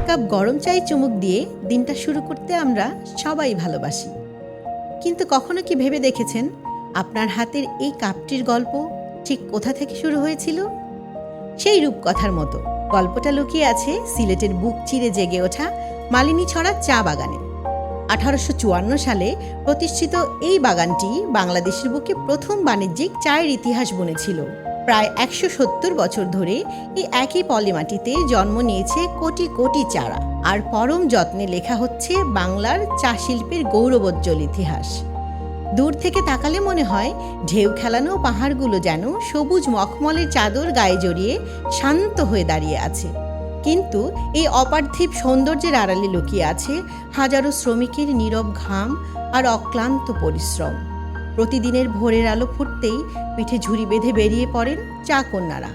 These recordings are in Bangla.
কাপ গরম চায়ে চুমুক দিয়ে দিনটা শুরু করতে আমরা সবাই ভালোবাসি। কিন্তু কখনো কি ভেবে দেখেছেন আপনার হাতের এই কাপটির গল্প ঠিক কোথা থেকে শুরু হয়েছিল? সেই রূপকথার মতো গল্পটা লুকিয়ে আছে সিলেটের বুক চিরে জেগে ওঠা মালিনীছড়া চা বাগানে। 1854 সালে প্রতিষ্ঠিত এই বাগানটি বাংলাদেশের বুকে প্রথম বাণিজ্যিক চায়ের ইতিহাস বুনেছিল। প্রায় 170 বছর ধরে এই একই পলিমাটিতে জন্ম নিয়েছে কোটি কোটি চারা, আর পরম যত্নে লেখা হচ্ছে বাংলার চা শিল্পের গৌরবোজ্জ্বল ইতিহাস। দূর থেকে তাকালে মনে হয় ঢেউ খেলানো পাহাড়গুলো যেন সবুজ মখমলের চাদর গায়ে জড়িয়ে শান্ত হয়ে দাঁড়িয়ে আছে। কিন্তু এই অপার্থিব সৌন্দর্যের আড়ালে লুকিয়ে আছে হাজারো শ্রমিকের নীরব ঘাম আর অক্লান্ত পরিশ্রম। প্রতিদিনের ভোরের আলো ফুটতেই পিঠে ঝুড়ি বেঁধে বেরিয়ে পড়েন চা কন্যারা।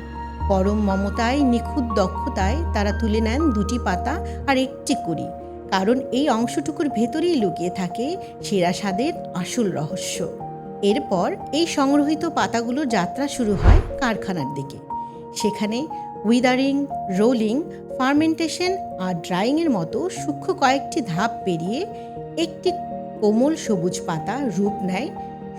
পরম মমতায়, নিখুঁত দক্ষতায় তারা তুলে নেন 2টি পাতা আর 1টি কুড়ি, কারণ এই অংশটুকুর ভেতরেই লুকিয়ে থাকে সেরা স্বাদের আসল রহস্য। এরপর এই সংগ্রহিত পাতাগুলোর যাত্রা শুরু হয় কারখানার দিকে। সেখানে উইদারিং, রোলিং, ফার্মেন্টেশন আর ড্রাইংয়ের মতো সূক্ষ্ম কয়েকটি ধাপ পেরিয়ে একটি কোমল সবুজ পাতা রূপ নেয়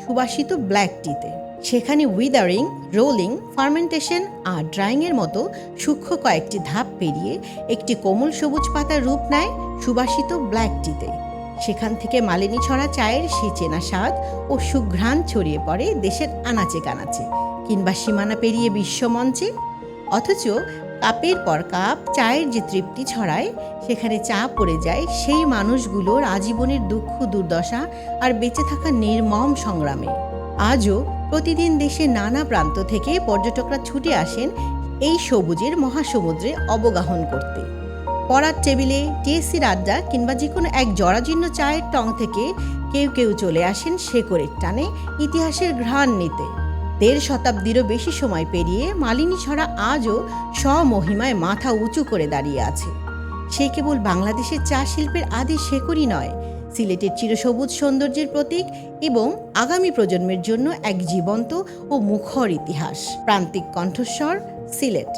সুবাসিত ব্ল্যাক টিতে। সেখানে উইদারিং, রোলিং, ফার্মেন্টেশন আর ড্রাইংয়ের মতো সূক্ষ্ম কয়েকটি ধাপ পেরিয়ে একটি কোমল সবুজ পাতা রূপ নেয় সুবাসিত ব্ল্যাক টিতে। সেখান থেকে মালিনীছড়া চায়ের সেই চেনা স্বাদ ও সুঘ্রাণ ছড়িয়ে পড়ে দেশের আনাচে কানাচে কিংবা সীমানা পেরিয়ে বিশ্বমঞ্চে। অথচ কাপের পর কাপ চায়ের যে তৃপ্তি ছড়ায়, সেখানে চা পড়ে যায় সেই মানুষগুলোর আজীবনের দুঃখ দুর্দশা আর বেঁচে থাকা নির্মম সংগ্রামে। আজও প্রতিদিন দেশের নানা প্রান্ত থেকে পর্যটকরা ছুটে আসেন এই সবুজের মহাসমুদ্রে অবগাহন করতে। পড়ার টেবিলে, টিএসসির আড্ডা কিংবা যে কোনো এক জরাজীর্ণ চায়ের টং থেকে কেউ কেউ চলে আসেন শেকড়ের টানে ইতিহাসের ঘ্রাণ নিতে। 1.5 শতাব্দীরও বেশি সময় পেরিয়ে মালিনীছড়া আজও স্বমহিমায় মাথা উঁচু করে দাঁড়িয়ে আছে। সে কেবল বাংলাদেশের চা শিল্পের আদি শেকড়ই নয়, সিলেটের চিরসবুজ সৌন্দর্যের প্রতীক এবং আগামী প্রজন্মের জন্য এক জীবন্ত ও মুখর ইতিহাস। প্রান্তিক কণ্ঠস্বর, সিলেট।